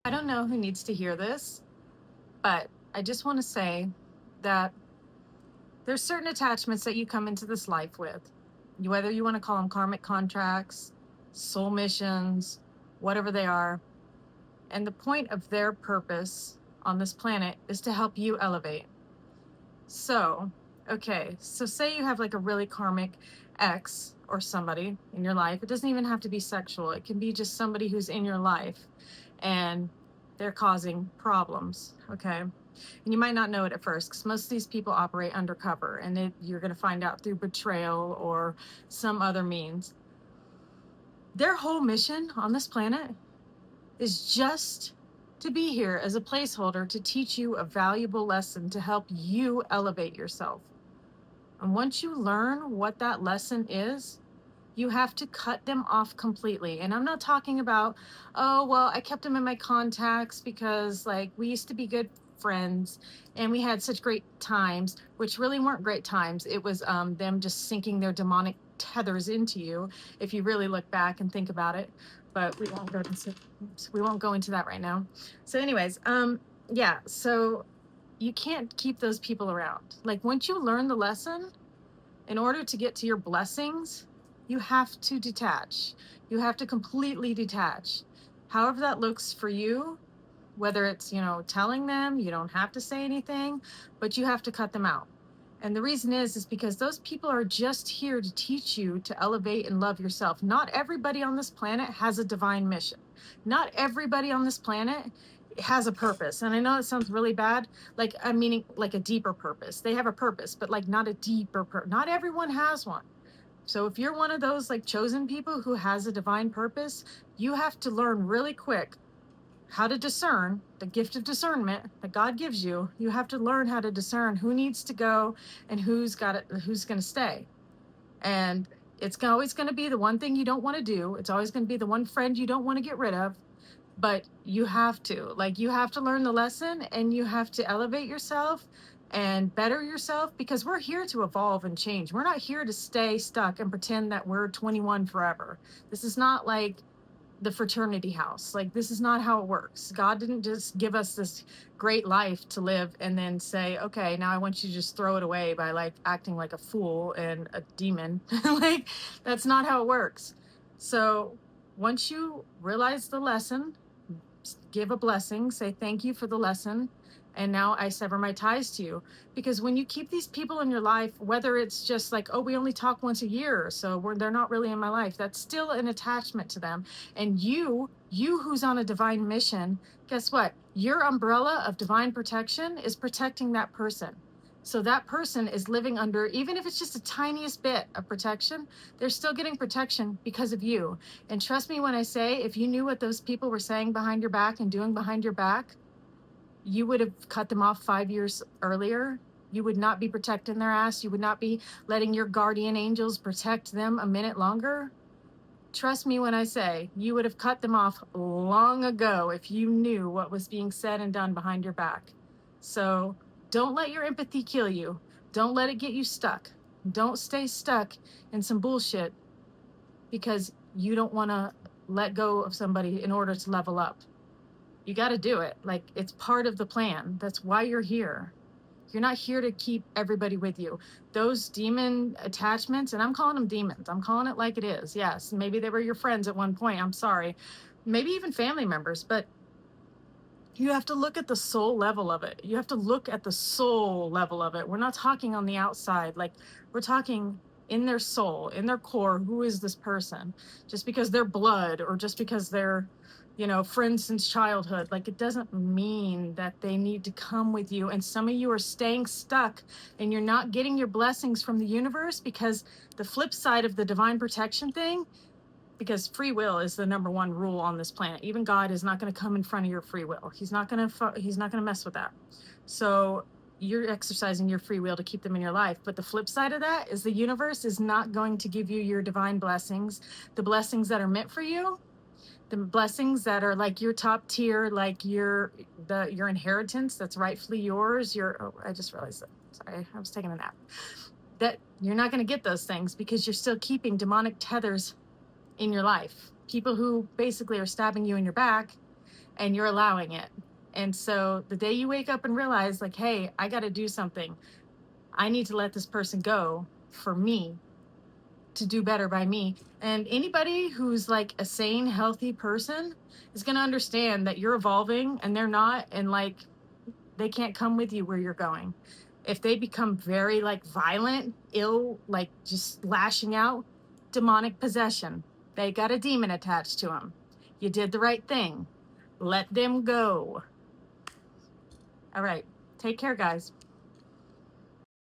I don't know who needs to hear this, but I just want to say that there's certain attachments that you come into this life with, whether you want to call them karmic contracts, soul missions, whatever they are. And the point of their purpose on this planet is to help you elevate. So, okay, so say you have like a really karmic ex or somebody in your life. It doesn't even have to be sexual, it can be just somebody who's in your life and they're causing problems. Okay. And you might not know it at first because most of these people operate undercover and you're going to find out through betrayal or some other means. Their whole mission on this planet is just to be here as a placeholder to teach you a valuable lesson to help you elevate yourself. And once you learn what that lesson is, you have to cut them off completely. And I'm not talking about, oh, well, I kept them in my contacts because like we used to be good friends and we had such great times, which really weren't great times. It was them just sinking their demonic tethers into you, if you really look back and think about it. But we won't go into that right now. So, anyways, yeah, so you can't keep those people around. Like once you learn the lesson, in order to get to your blessings, you have to detach. You have to completely detach. However that looks for you, whether it's, telling them, you don't have to say anything, but you have to cut them out. And the reason is because those people are just here to teach you to elevate and love yourself. Not everybody on this planet has a divine mission. Not everybody on this planet has a purpose. And I know it sounds really bad, like I'm meaning like a deeper purpose. They have a purpose, but like not a deeper purpose. Not everyone has one. So if you're one of those like chosen people who has a divine purpose, you have to learn really quick how to discern the gift of discernment that God gives you. You have to learn how to discern who needs to go and who's going to stay. And it's always going to be the one thing you don't want to do. It's always going to be the one friend you don't want to get rid of. But you have to, learn the lesson and you have to elevate yourself and better yourself because we're here to evolve and change. We're not here to stay stuck and pretend that we're 21 forever. This is not like the fraternity house. Like, this is not how it works. God didn't just give us this great life to live and then say, okay, now I want you to just throw it away by like acting like a fool and a demon. Like, that's not how it works. So once you realize the lesson, give a blessing, say thank you for the lesson. And now I sever my ties to you. Because when you keep these people in your life, whether it's just like, oh, we only talk once a year, so they're not really in my life, that's still an attachment to them. And you who's on a divine mission, guess what? Your umbrella of divine protection is protecting that person. So that person is living under, even if it's just the tiniest bit of protection, they're still getting protection because of you. And trust me when I say, if you knew what those people were saying behind your back and doing behind your back, you would have cut them off 5 years earlier. You would not be protecting their ass. You would not be letting your guardian angels protect them a minute longer. Trust me when I say you would have cut them off long ago if you knew what was being said and done behind your back. So don't let your empathy kill you. Don't let it get you stuck. Don't stay stuck in some bullshit because you don't want to let go of somebody in order to level up. You got to do it. Like, it's part of the plan. That's why you're here. You're not here to keep everybody with you. Those demon attachments, and I'm calling them demons. I'm calling it like it is. Yes, maybe they were your friends at one point. I'm sorry. Maybe even family members, but you have to look at the soul level of it. You have to look at the soul level of it. We're not talking on the outside. Like, we're talking in their soul, in their core. Who is this person? Just because they're blood or just because they're, friends since childhood, like, it doesn't mean that they need to come with you. And some of you are staying stuck and you're not getting your blessings from the universe because the flip side of the divine protection thing, because free will is the number one rule on this planet. Even God is not going to come in front of your free will. He's not going to mess with that. So you're exercising your free will to keep them in your life. But the flip side of that is the universe is not going to give you your divine blessings, the blessings that are meant for you, the blessings that are like your top tier, like your inheritance that's rightfully yours. I just realized that. Sorry, I was taking a nap. That you're not going to get those things because you're still keeping demonic tethers in your life, people who basically are stabbing you in your back and you're allowing it. And so the day you wake up and realize, like, hey, I got to do something, I need to let this person go for me to do better by me. And anybody who's like a sane, healthy person is going to understand that you're evolving and they're not. And like, they can't come with you where you're going. If they become very like violent, ill, like just lashing out, demonic possession, they got a demon attached to them. You did the right thing. Let them go. All right. Take care, guys.